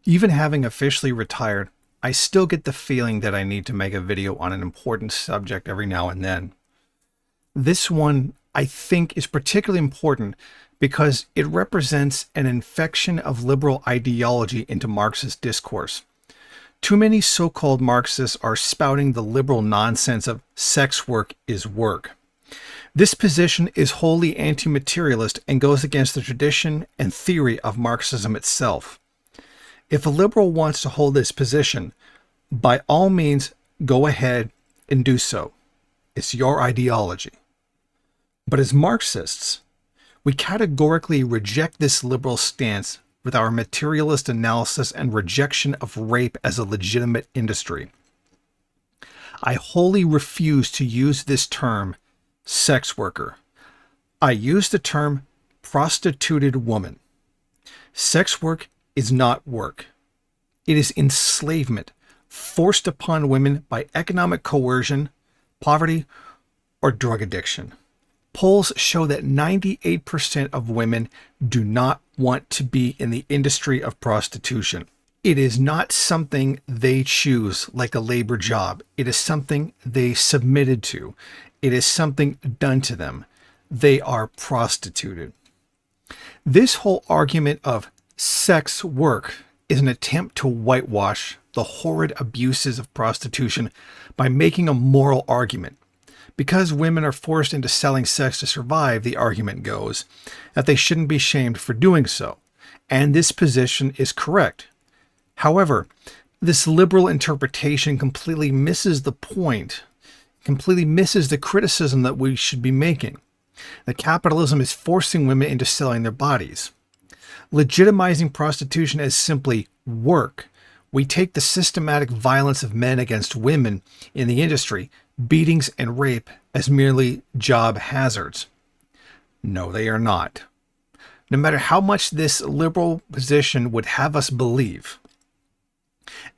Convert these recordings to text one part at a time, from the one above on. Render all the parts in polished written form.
Even having officially retired, I still get the feeling that I need to make a video on an important subject every now and then. This one, I think, is particularly important because it represents an infection of liberal ideology into Marxist discourse. Too many so-called Marxists are spouting the liberal nonsense of sex work is work. This position is wholly anti-materialist and goes against the tradition and theory of Marxism itself. If a liberal wants to hold this position, by all means, go ahead and do so. It's your ideology. But as Marxists, we categorically reject this liberal stance with our materialist analysis and rejection of rape as a legitimate industry. I wholly refuse to use this term, sex worker. I use the term prostituted woman. Sex work is not work. It is enslavement forced upon women by economic coercion, poverty, or drug addiction. Polls show that 98% of women do not want to be in the industry of prostitution. It is not something they choose like a labor job. It is something they submitted to. It is something done to them. They are prostituted. This whole argument of sex work is an attempt to whitewash the horrid abuses of prostitution by making a moral argument. Because women are forced into selling sex to survive, the argument goes that they shouldn't be shamed for doing so. And this position is correct. However, this liberal interpretation completely misses the point, completely misses the criticism that we should be making. That capitalism is forcing women into selling their bodies. Legitimizing prostitution as simply work, we take the systematic violence of men against women in the industry, beatings and rape, as merely job hazards. No, they are not. No matter how much this liberal position would have us believe,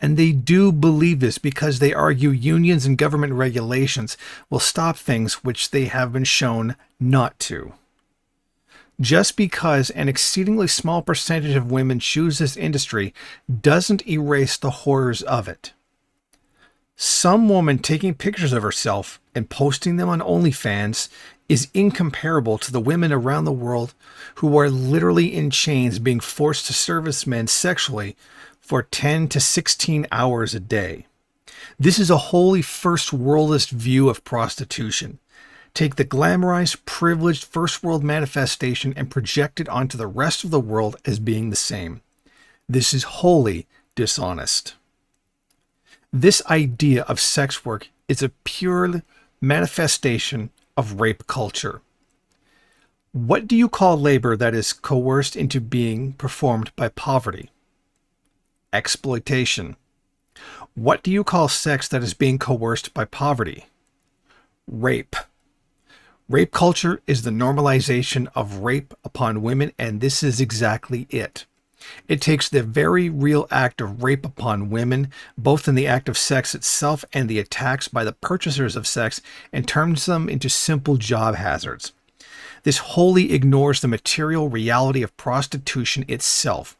and they do believe this because they argue unions and government regulations will stop things which they have been shown not to. Just because an exceedingly small percentage of women choose this industry doesn't erase the horrors of it. Some woman taking pictures of herself and posting them on OnlyFans is incomparable to the women around the world who are literally in chains being forced to service men sexually for 10 to 16 hours a day. This is a wholly first worldist view of prostitution. Take the glamorized, privileged first world manifestation and project it onto the rest of the world as being the same. This is wholly dishonest. This idea of sex work is a pure manifestation of rape culture. What do you call labor that is coerced into being performed by poverty? Exploitation. What do you call sex that is being coerced by poverty? Rape. Rape culture is the normalization of rape upon women, and this is exactly it. It takes the very real act of rape upon women, both in the act of sex itself and the attacks by the purchasers of sex, and turns them into simple job hazards. This wholly ignores the material reality of prostitution itself.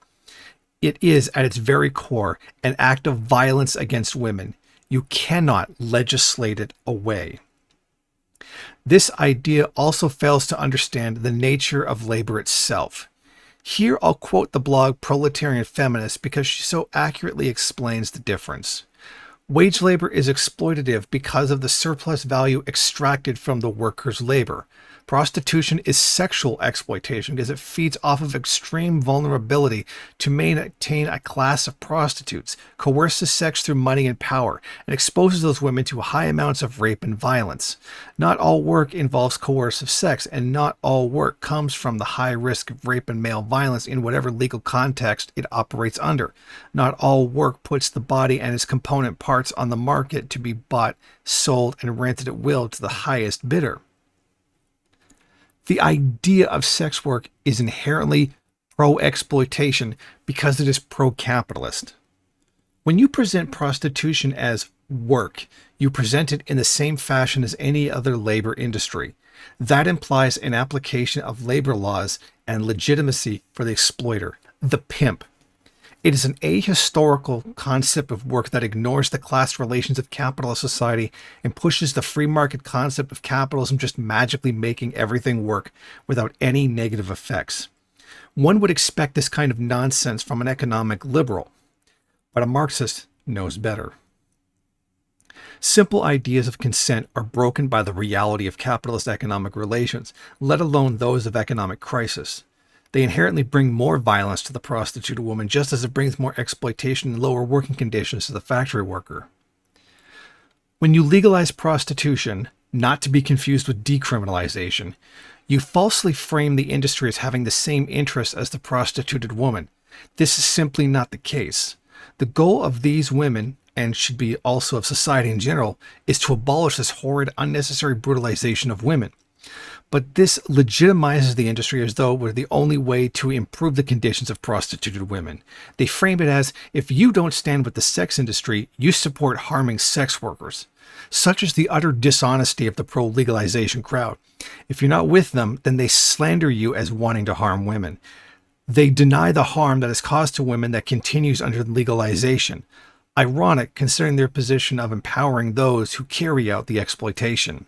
It is, at its very core, an act of violence against women. You cannot legislate it away. This idea also fails to understand the nature of labor itself. Here I'll quote the blog Proletarian Feminist because she so accurately explains the difference. Wage labor is exploitative because of the surplus value extracted from the worker's labor. Prostitution is sexual exploitation because it feeds off of extreme vulnerability to maintain a class of prostitutes, coerces sex through money and power, and exposes those women to high amounts of rape and violence. Not all work involves coercive sex, and not all work comes from the high risk of rape and male violence in whatever legal context it operates under. Not all work puts the body and its component parts on the market to be bought, sold, and rented at will to the highest bidder. The idea of sex work is inherently pro-exploitation because it is pro-capitalist. When you present prostitution as work, you present it in the same fashion as any other labor industry. That implies an application of labor laws and legitimacy for the exploiter, the pimp. It is an ahistorical concept of work that ignores the class relations of capitalist society and pushes the free market concept of capitalism just magically making everything work without any negative effects. One would expect this kind of nonsense from an economic liberal, but a Marxist knows better. Simple ideas of consent are broken by the reality of capitalist economic relations, let alone those of economic crisis. They inherently bring more violence to the prostituted woman, just as it brings more exploitation and lower working conditions to the factory worker. When you legalize prostitution, not to be confused with decriminalization, you falsely frame the industry as having the same interests as the prostituted woman. This is simply not the case. The goal of these women, and should be also of society in general, is to abolish this horrid, unnecessary brutalization of women. But this legitimizes the industry as though it were the only way to improve the conditions of prostituted women. They frame it as, if you don't stand with the sex industry, you support harming sex workers. Such is the utter dishonesty of the pro-legalization crowd. If you're not with them, then they slander you as wanting to harm women. They deny the harm that is caused to women that continues under legalization. Ironic, considering their position of empowering those who carry out the exploitation.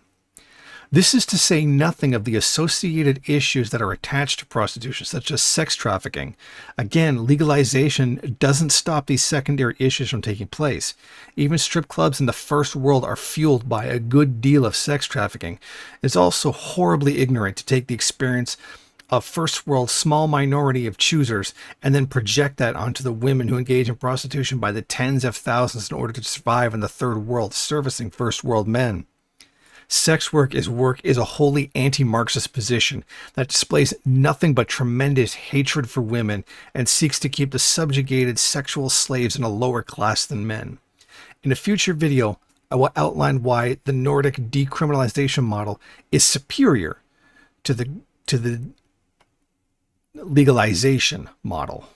This is to say nothing of the associated issues that are attached to prostitution, such as sex trafficking. Again, legalization doesn't stop these secondary issues from taking place. Even strip clubs in the first world are fueled by a good deal of sex trafficking. It's also horribly ignorant to take the experience of first world small minority of choosers and then project that onto the women who engage in prostitution by the tens of thousands in order to survive in the third world, servicing first world men. Sex work is a wholly anti-Marxist position that displays nothing but tremendous hatred for women and seeks to keep the subjugated sexual slaves in a lower class than men. In a future video, I will outline why the Nordic decriminalization model is superior to the legalization model.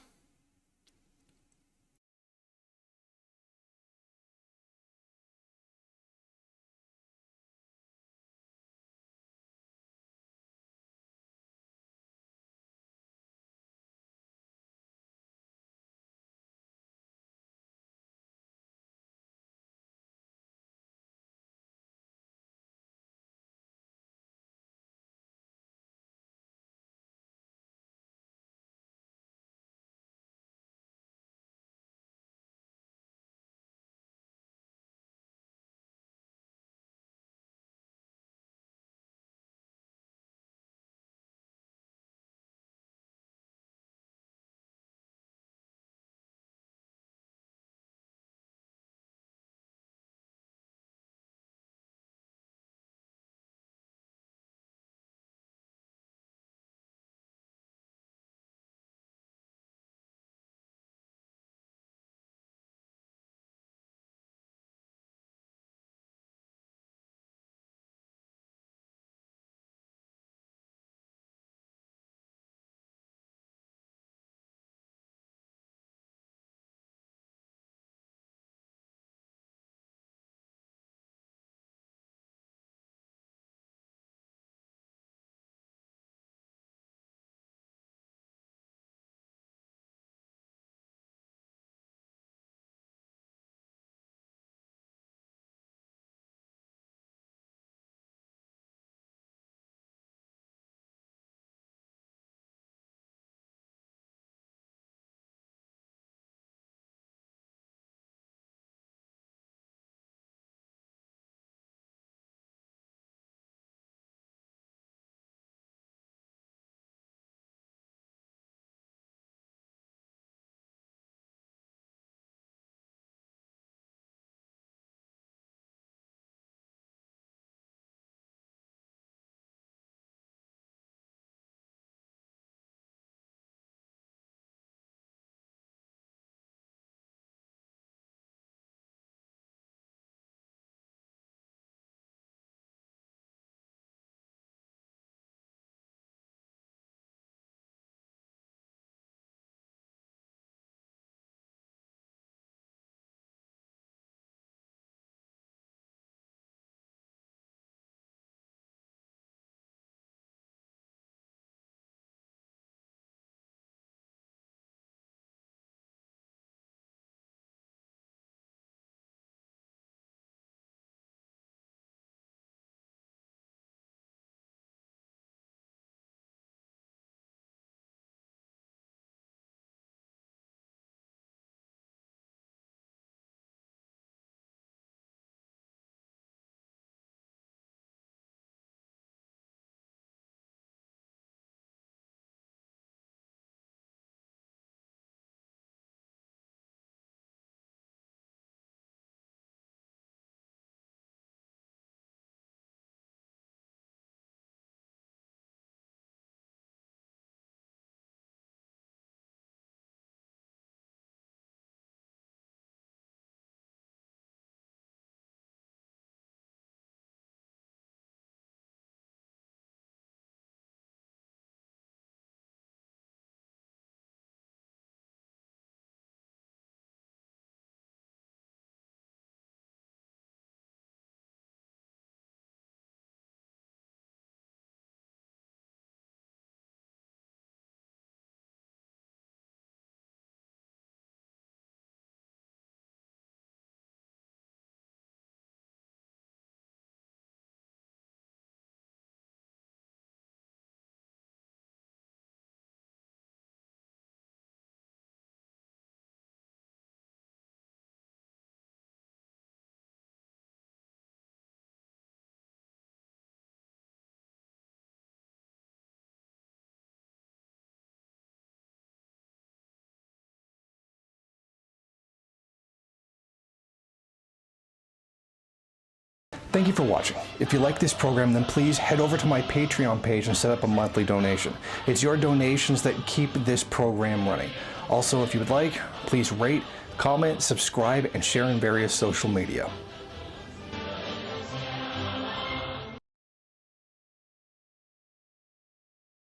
Thank you for watching. If you like this program, then please head over to my Patreon page and set up a monthly donation. It's your donations that keep this program running. Also, if you would like, please rate, comment, subscribe, and share in various social media.